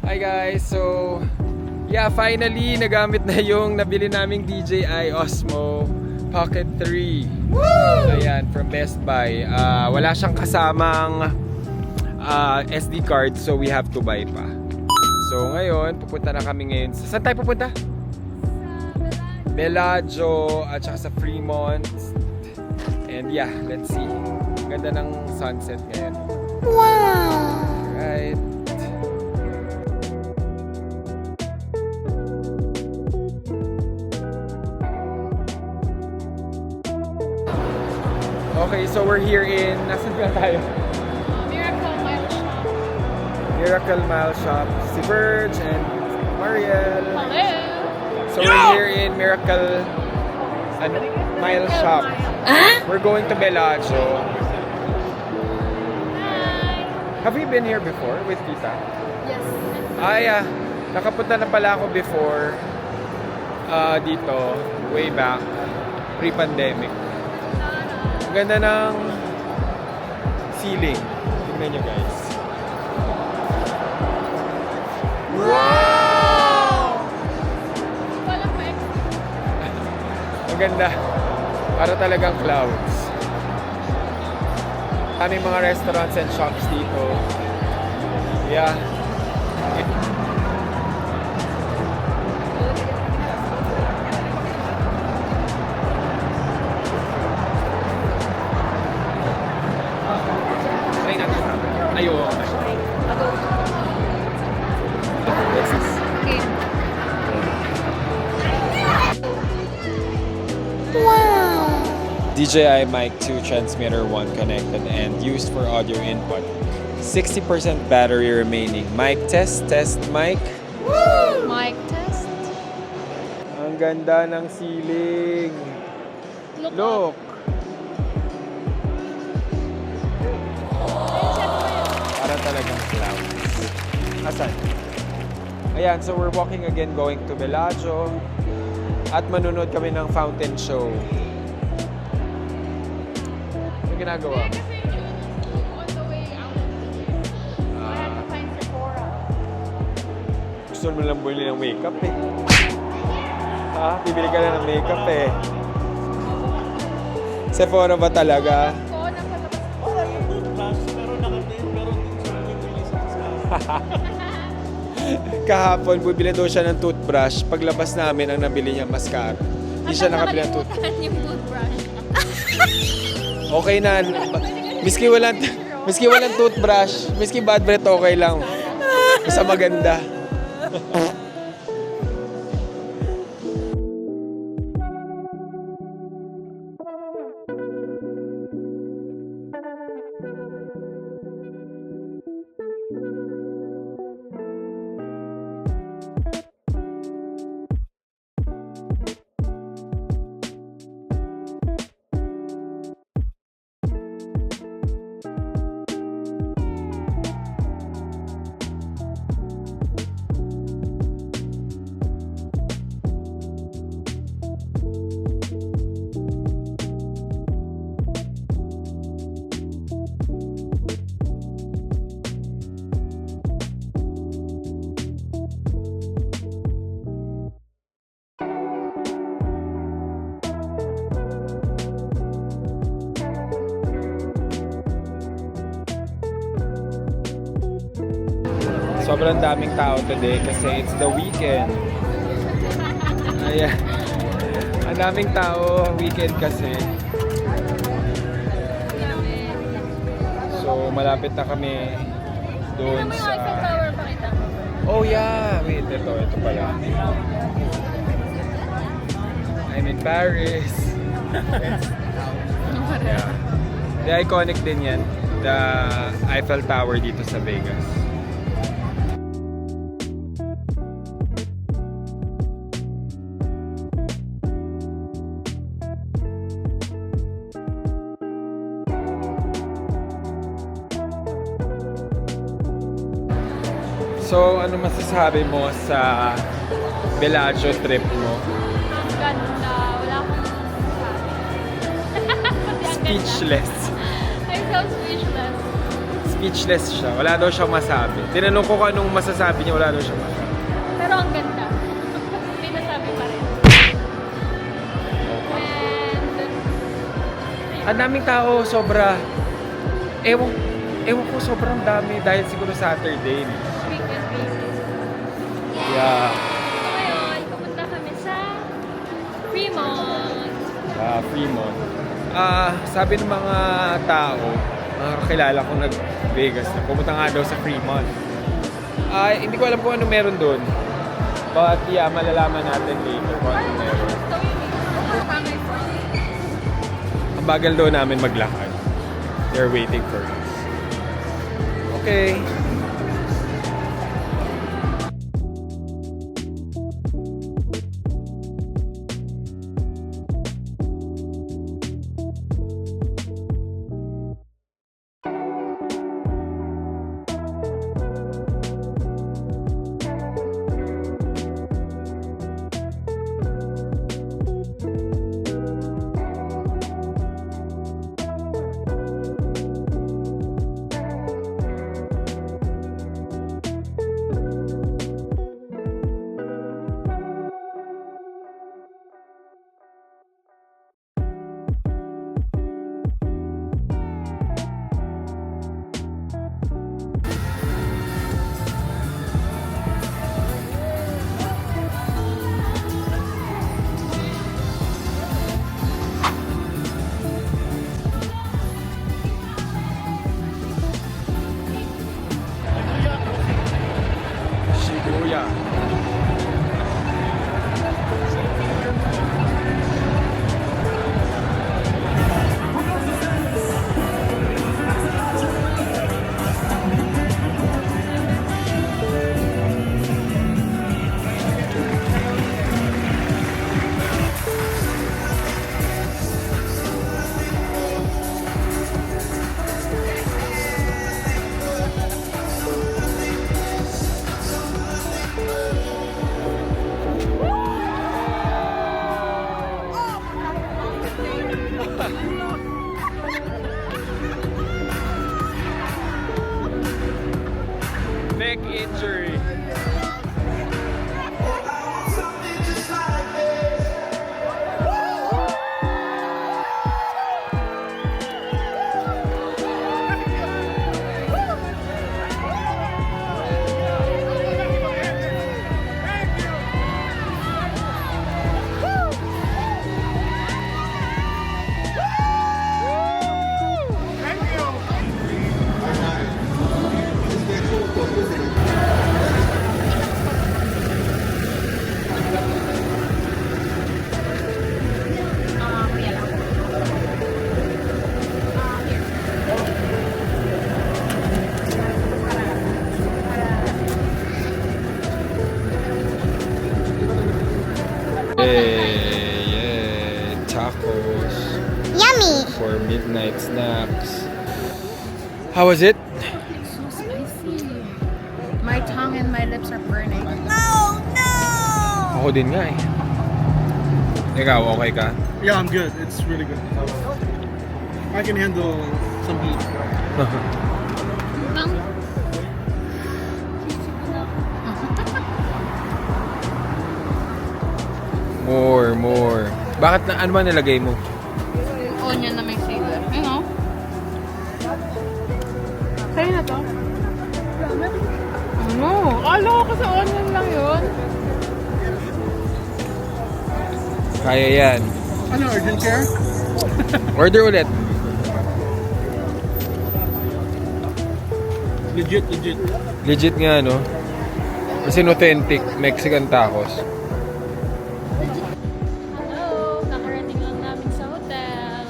Hi guys, so yeah, finally nagamit na yung nabili naming DJI Osmo Pocket 3. Woo! Ayan, from Best Buy. Wala siyang kasamang SD card, so we have to buy pa. So ngayon, pupunta na kami ngayon. Saan tayo pupunta? Bellagio at saka sa Fremont. And yeah, let's see. Ganda ng sunset ngayon. Wow! Right. Okay, so we're here in... Nasaan ba tayo? Miracle Mile Shop. Miracle Mile Shop. Si Verge and Mariel. Hello! So we're here in Miracle Mile Shop. We're going to Bellagio. Hi! Have we been here before with Tita? Yes. Nakapunta na pala ako before dito, way back, pre-pandemic. Ang ganda ng ceiling. Tingnan nyo guys. Wow! Walang pa Ang ganda. Para talagang clouds. Kaming mga restaurants and shops dito. Yeah. Ayo. Okay. Wow! DJI Mic 2 transmitter 1 connected and used for audio input. 60% battery remaining. Mic test, mic. Woo! Mic test. Ang ganda ng ceiling. Look. Look. Para talagang clouds. Asan? Ayan, so we're walking again going to Bellagio. At manunod kami ng fountain show. Ano ginagawa? Kasi on the way out, I had to find Sephora. Gusto mo lang bumili ng makeup eh. Ha? Bibili ka na ng makeup eh. Sephora ba talaga? So, napalabas ko. Kahapon, bibili daw siya ng toothbrush. Paglabas namin, ang nabili niya mascara. Hindi siya nakabili ng toothbrush. Yung toothbrush. Okay na. Miski walang toothbrush, miski bad breath, okay lang. Basta maganda. Sobrang daming tao today kasi it's the weekend. Ayan. Ang daming tao, weekend kasi. So, malapit na kami doon sa... Tower pakita mo. Oh yeah! Wait, ito pala. I'm in Paris. Yeah. The iconic din yan. The Eiffel Tower dito sa Vegas. So, ano masasabi mo sa Bellagio trip mo? Ang ganda. Wala akong masasabi. Speechless. I'm so speechless. speechless siya. Wala daw siyang masabi. Tinanong ko kung anong masasabi niya, wala daw siyang masabi. Pero ang ganda. May nasabi pa rin. And, Ang daming tao, sobra. Ewan ko, sobrang dami dahil siguro Saturday. weekend basis. Yeah. So ngayon, pupunta kami sa Fremont. Fremont. Sabi ng mga tao, mga kakilala ko nag-Vegas na pumunta nga daw sa Fremont. Hindi ko alam kung ano meron doon. But yeah, malalaman natin later kung ano meron. Ang bagal daw namin maglakad. They're waiting for us. Okay. Shibuya. Neck injury. Yay, tacos. Yummy. For midnight snacks. How was it? It's so spicy. My tongue and my lips are burning. Oh no! Ako din nga eh. Ikaw, okay ka? Yeah, I'm good. It's really good. I can handle some heat. Ang More. Bakit ano ba nilagay mo? onion na may flavor. Ayun o. Sa'yo na to? Ano? Kala ko kasi onion lang yun. Kaya yan. Ano, urgent care? Order ulit. Legit. Legit nga, no? Kasi authentic Mexican tacos. Hello! Kakarating lang namin sa hotel.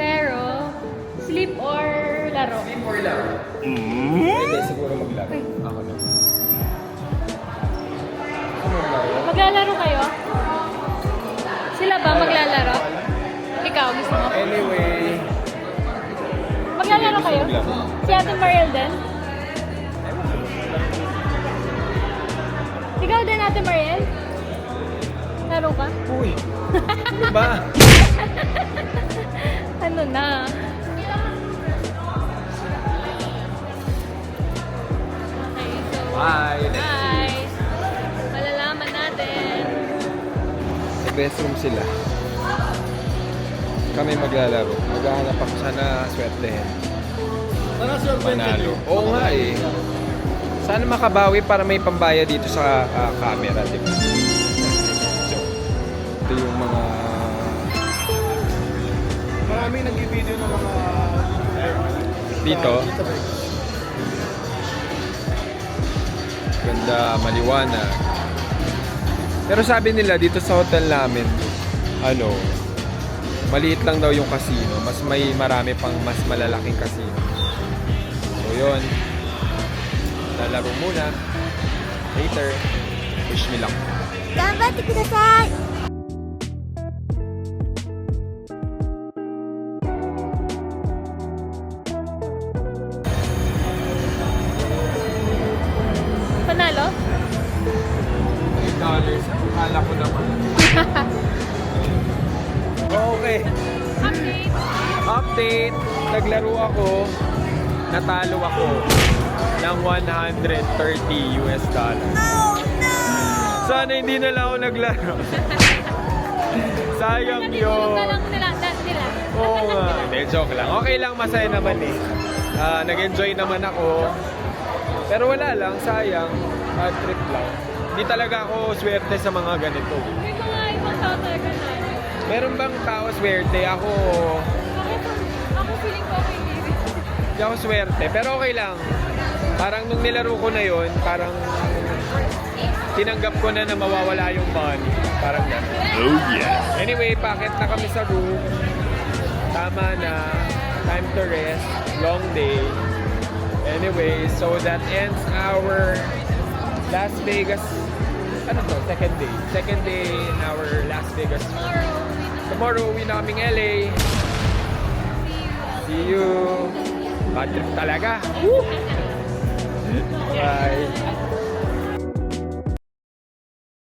Pero, sleep or laro? Sleep or laro? Hindi, siguro maglaro. Ako na. Maglalaro kayo? Sila ba maglalaro? Ikaw, gusto mo? Anyway. Maglalaro kayo? Si Ate Mariel din? Ikaw din, Ate Mariel? Meron ka? Uy! Ano ba? Ano na? Okay, so... Bye! Bye! Malalaman natin. Sa best room sila. Kami maglalaro. Maghahanap ako sana swertehin. Sana sir, Manalo. Oo nga eh. Sana makabawi para may pambaya dito sa camera, di ba? So, ito yung mga... Maraming nag-video ng mga... Dito. Ganda, maliwanag. Pero sabi nila dito sa hotel namin, ano, maliit lang daw yung casino. Mas may marami pang mas malalaking casino. So yun. Lalaro muna. Later. Wish me luck. 頑張ってください Panalo? $8. Akala ko naman. Okay. Update! Update. Naglaro ako. Natalo ako ng $130. Sana hindi na lang ako naglaro. Sayang yun. Tinulog na lang nila. Oo nga. Hindi, joke lang. Okay lang, masaya naman eh. Nag-enjoy naman ako. Pero wala lang, sayang. Bad trip lang. Hindi talaga ako swerte sa mga ganito. May mga ibang tao talaga na. Meron bang tao swerte? Ako Feeling ko okay din. hindi ako swerte. Pero okay lang. Parang nung nilaro ko na yon, parang tinanggap ko na mawawala yung money. Parang gano'n. Oh yeah. Anyway, packet na kami sa room. Tama na. Time to rest. Long day. Anyway, so that ends our Las Vegas. Ano to? Second day. Second day in our Las Vegas. Tomorrow, uwi na kaming LA. See you. Bad trip talaga. Woo! Bye.